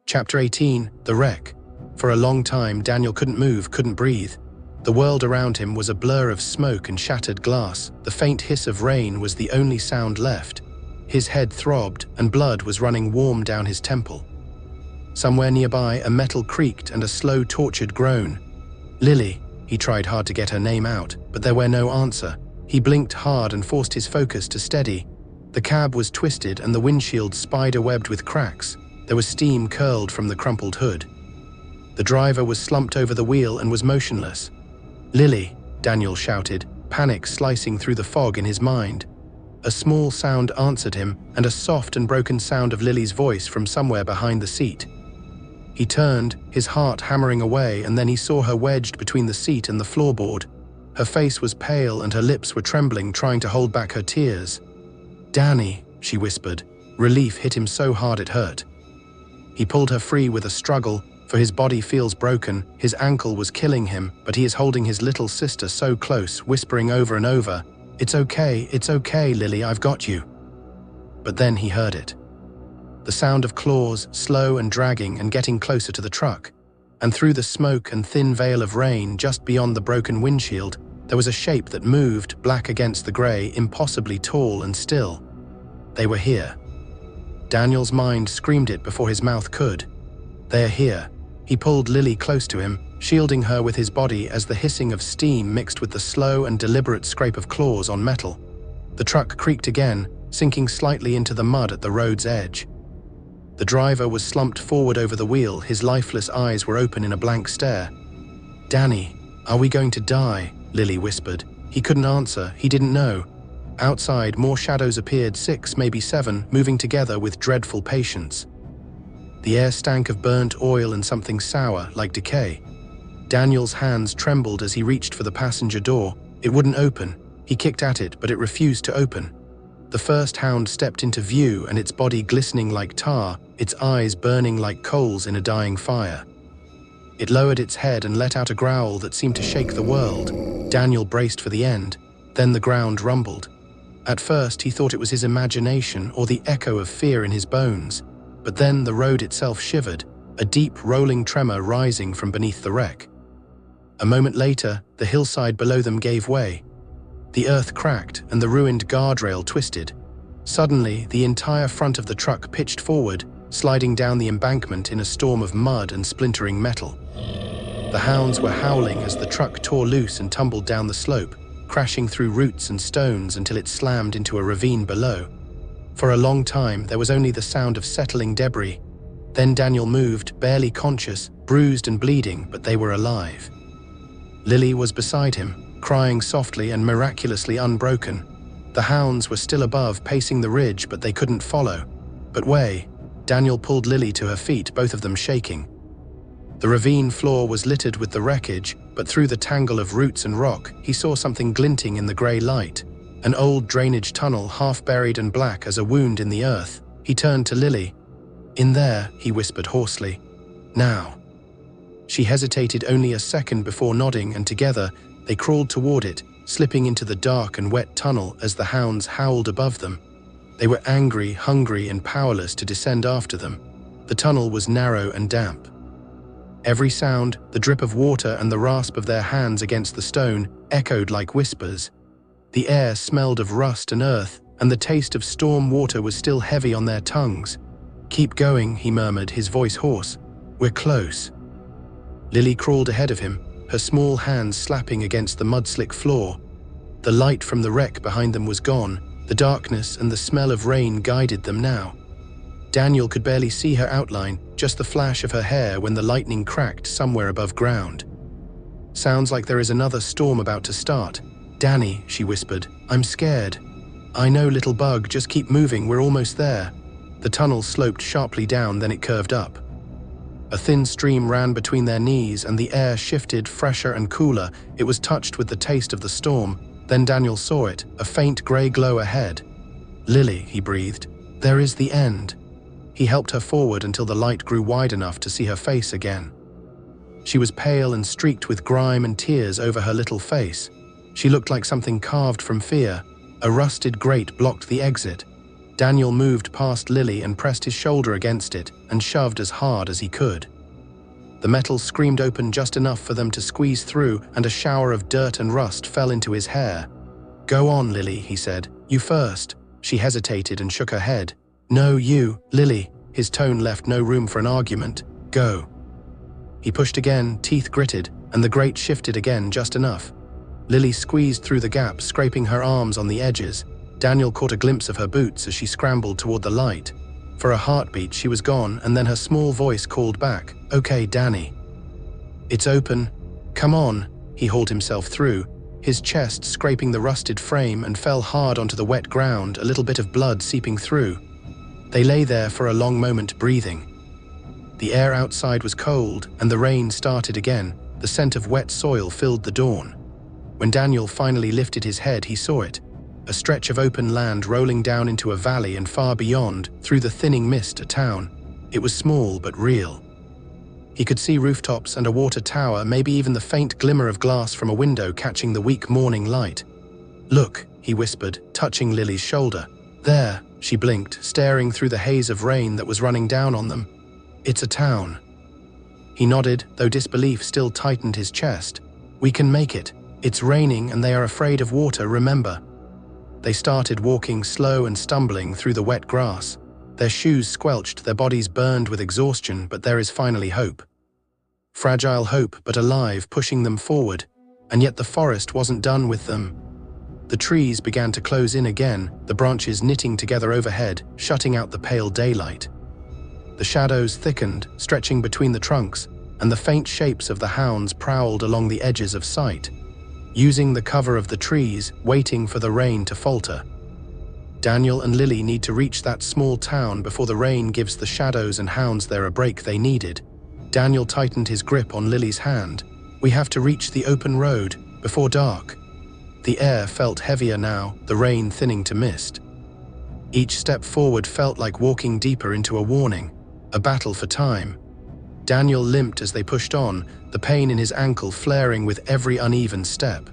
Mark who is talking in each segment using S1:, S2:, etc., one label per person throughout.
S1: Chapter 18, The Wreck. For a long time, Daniel couldn't move, couldn't breathe. The world around him was a blur of smoke and shattered glass. The faint hiss of rain was the only sound left. His head throbbed, and blood was running warm down his temple. Somewhere nearby, a metal creaked and a slow, tortured groan. Lily. He tried hard to get her name out, but there were no answer. He blinked hard and forced his focus to steady. The cab was twisted and the windshield spider-webbed with cracks. There was steam curled from the crumpled hood. The driver was slumped over the wheel and was motionless. "Lily," Daniel shouted, panic slicing through the fog in his mind. A small sound answered him, and a soft and broken sound of Lily's voice from somewhere behind the seat. He turned, his heart hammering away, and then he saw her wedged between the seat and the floorboard. Her face was pale and her lips were trembling, trying to hold back her tears. "Danny," she whispered. Relief hit him so hard it hurt. He pulled her free with a struggle, for his body feels broken, his ankle was killing him, but he is holding his little sister so close, whispering over and over, it's okay, Lily, I've got you." But then he heard it. The sound of claws, slow and dragging and getting closer to the truck. And through the smoke and thin veil of rain just beyond the broken windshield, there was a shape that moved, black against the grey, impossibly tall and still. They were here. Daniel's mind screamed it before his mouth could. They are here. He pulled Lily close to him, shielding her with his body as the hissing of steam mixed with the slow and deliberate scrape of claws on metal. The truck creaked again, sinking slightly into the mud at the road's edge. The driver was slumped forward over the wheel, his lifeless eyes were open in a blank stare. "Danny, are we going to die?" Lily whispered. He couldn't answer, he didn't know. Outside, more shadows appeared, 6, maybe 7, moving together with dreadful patience. The air stank of burnt oil and something sour, like decay. Daniel's hands trembled as he reached for the passenger door. It wouldn't open. He kicked at it, but it refused to open. The first hound stepped into view, and its body glistening like tar, its eyes burning like coals in a dying fire. It lowered its head and let out a growl that seemed to shake the world. Daniel braced for the end. Then the ground rumbled. At first, he thought it was his imagination or the echo of fear in his bones. But then the road itself shivered, a deep, rolling tremor rising from beneath the wreck. A moment later, the hillside below them gave way. The earth cracked and the ruined guardrail twisted. Suddenly, the entire front of the truck pitched forward, sliding down the embankment in a storm of mud and splintering metal. The hounds were howling as the truck tore loose and tumbled down the slope, crashing through roots and stones until it slammed into a ravine below. For a long time, there was only the sound of settling debris. Then Daniel moved, barely conscious, bruised and bleeding, but they were alive. Lily was beside him, crying softly and miraculously unbroken. The hounds were still above, pacing the ridge, but they couldn't follow. But Daniel pulled Lily to her feet, both of them shaking. The ravine floor was littered with the wreckage, but through the tangle of roots and rock, he saw something glinting in the grey light. An old drainage tunnel, half buried and black as a wound in the earth. He turned to Lily. "In there," he whispered hoarsely. "Now." She hesitated only a second before nodding, and together, they crawled toward it, slipping into the dark and wet tunnel as the hounds howled above them. They were angry, hungry, and powerless to descend after them. The tunnel was narrow and damp. Every sound, the drip of water and the rasp of their hands against the stone, echoed like whispers. The air smelled of rust and earth, and the taste of storm water was still heavy on their tongues. "Keep going," he murmured, his voice hoarse. "We're close." Lily crawled ahead of him, her small hands slapping against the mud-slick floor. The light from the wreck behind them was gone. The darkness and the smell of rain guided them now. Daniel could barely see her outline, just the flash of her hair when the lightning cracked somewhere above ground. "Sounds like there is another storm about to start." "Danny," she whispered, "I'm scared." "I know, little bug, just keep moving, we're almost there." The tunnel sloped sharply down, then it curved up. A thin stream ran between their knees and the air shifted, fresher and cooler. It was touched with the taste of the storm. Then Daniel saw it, a faint grey glow ahead. "Lily," he breathed, "there is the end." He helped her forward until the light grew wide enough to see her face again. She was pale and streaked with grime and tears over her little face. She looked like something carved from fear. A rusted grate blocked the exit. Daniel moved past Lily and pressed his shoulder against it and shoved as hard as he could. The metal screamed open just enough for them to squeeze through, and a shower of dirt and rust fell into his hair. "Go on, Lily," he said. "You first." She hesitated and shook her head. "No, you, Lily." His tone left no room for an argument. "Go." He pushed again, teeth gritted, and the grate shifted again just enough. Lily squeezed through the gap, scraping her arms on the edges. Daniel caught a glimpse of her boots as she scrambled toward the light. For a heartbeat, she was gone, and then her small voice called back, "Okay, Danny." "It's open. Come on." He hauled himself through, his chest scraping the rusted frame, and fell hard onto the wet ground, a little bit of blood seeping through. They lay there for a long moment, breathing. The air outside was cold, and the rain started again. The scent of wet soil filled the dawn. When Daniel finally lifted his head, he saw it. A stretch of open land rolling down into a valley, and far beyond, through the thinning mist, a town. It was small but real. He could see rooftops and a water tower, maybe even the faint glimmer of glass from a window catching the weak morning light. "Look," he whispered, touching Lily's shoulder. "There," she blinked, staring through the haze of rain that was running down on them. "It's a town." He nodded, though disbelief still tightened his chest. "We can make it. It's raining and they are afraid of water, remember." They started walking slow and stumbling through the wet grass. Their shoes squelched, their bodies burned with exhaustion, but there is finally hope. Fragile hope, but alive, pushing them forward. And yet the forest wasn't done with them. The trees began to close in again, the branches knitting together overhead, shutting out the pale daylight. The shadows thickened, stretching between the trunks, and the faint shapes of the hounds prowled along the edges of sight, using the cover of the trees, waiting for the rain to falter. Daniel and Lily need to reach that small town before the rain gives the shadows and hounds there a break they needed. Daniel tightened his grip on Lily's hand. "We have to reach the open road, before dark." The air felt heavier now, the rain thinning to mist. Each step forward felt like walking deeper into a warning, a battle for time. Daniel limped as they pushed on, the pain in his ankle flaring with every uneven step.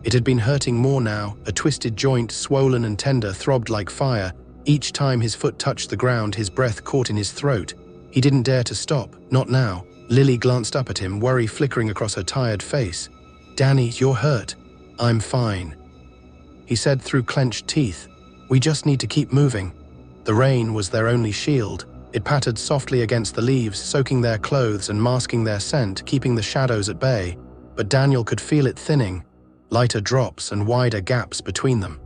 S1: It had been hurting more now, a twisted joint, swollen and tender, throbbed like fire. Each time his foot touched the ground, his breath caught in his throat. He didn't dare to stop, not now. Lily glanced up at him, worry flickering across her tired face. "Danny, you're hurt." "I'm fine," he said through clenched teeth. "We just need to keep moving." The rain was their only shield. It pattered softly against the leaves, soaking their clothes and masking their scent, keeping the shadows at bay. But Daniel could feel it thinning, lighter drops and wider gaps between them.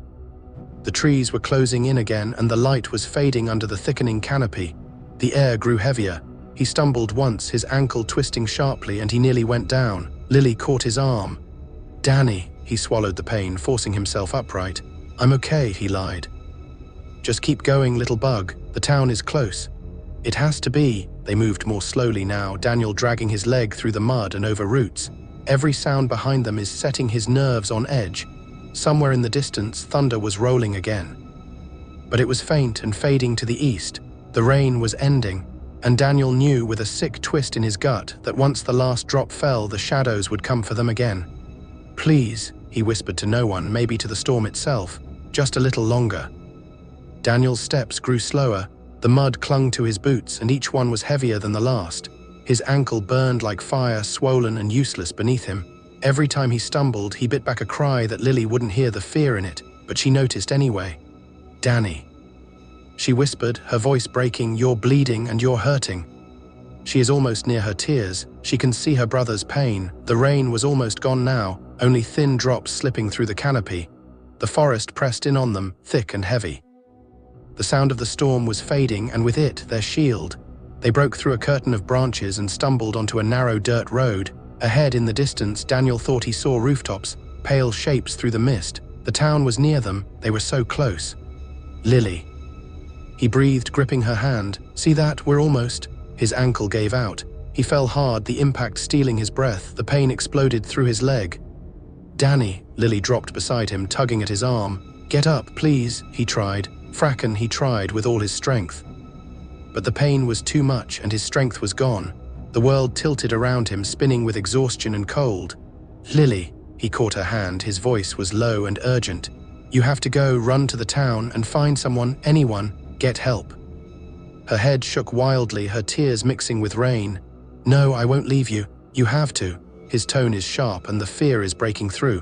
S1: The trees were closing in again, and the light was fading under the thickening canopy. The air grew heavier. He stumbled once, his ankle twisting sharply, and he nearly went down. Lily caught his arm. "Danny," he swallowed the pain, forcing himself upright. "I'm okay," he lied. "Just keep going, little bug. The town is close." "It has to be." They moved more slowly now, Daniel dragging his leg through the mud and over roots. Every sound behind them is setting his nerves on edge. Somewhere in the distance, thunder was rolling again. But it was faint and fading to the east. The rain was ending, and Daniel knew with a sick twist in his gut that once the last drop fell, the shadows would come for them again. "Please," he whispered to no one, maybe to the storm itself, "just a little longer." Daniel's steps grew slower. The mud clung to his boots, and each one was heavier than the last. His ankle burned like fire, swollen and useless beneath him. Every time he stumbled, he bit back a cry that Lily wouldn't hear the fear in it, but she noticed anyway. "Danny," she whispered, her voice breaking, "you're bleeding and you're hurting." She is almost near her tears. She can see her brother's pain. The rain was almost gone now, only thin drops slipping through the canopy. The forest pressed in on them, thick and heavy. The sound of the storm was fading, and with it, their shield. They broke through a curtain of branches and stumbled onto a narrow dirt road. Ahead in the distance, Daniel thought he saw rooftops, pale shapes through the mist. The town was near them, they were so close. "Lily." He breathed, gripping her hand. "See that? We're almost." His ankle gave out. He fell hard, the impact stealing his breath. The pain exploded through his leg. "Danny," Lily dropped beside him, tugging at his arm. "Get up, please," he tried. Fracken, he tried with all his strength. But the pain was too much, and his strength was gone. The world tilted around him, spinning with exhaustion and cold. "Lily," he caught her hand, his voice was low and urgent. You have to go, run to the town and find someone, anyone, get help." Her head shook wildly, her tears mixing with rain. "No, I won't leave you. You have to." His tone is sharp and the fear is breaking through.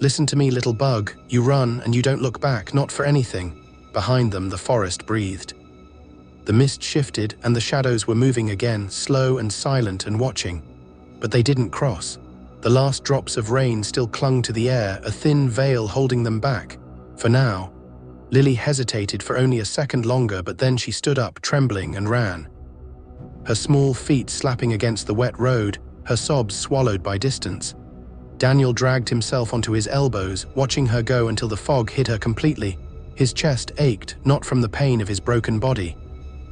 S1: "Listen to me, little bug. You run and you don't look back, not for anything." Behind them, the forest breathed. The mist shifted and the shadows were moving again, slow and silent and watching. But they didn't cross. The last drops of rain still clung to the air, a thin veil holding them back. For now. Lily hesitated for only a second longer, but then she stood up, trembling, and ran. Her small feet slapping against the wet road, her sobs swallowed by distance. Daniel dragged himself onto his elbows, watching her go until the fog hid her completely. His chest ached, not from the pain of his broken body.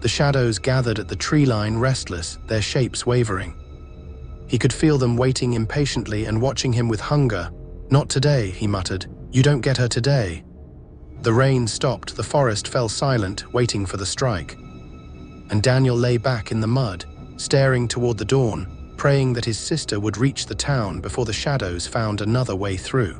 S1: The shadows gathered at the tree line, restless, their shapes wavering. He could feel them waiting impatiently and watching him with hunger. "Not today," he muttered. "You don't get her today." The rain stopped, the forest fell silent, waiting for the strike. And Daniel lay back in the mud, staring toward the dawn, praying that his sister would reach the town before the shadows found another way through.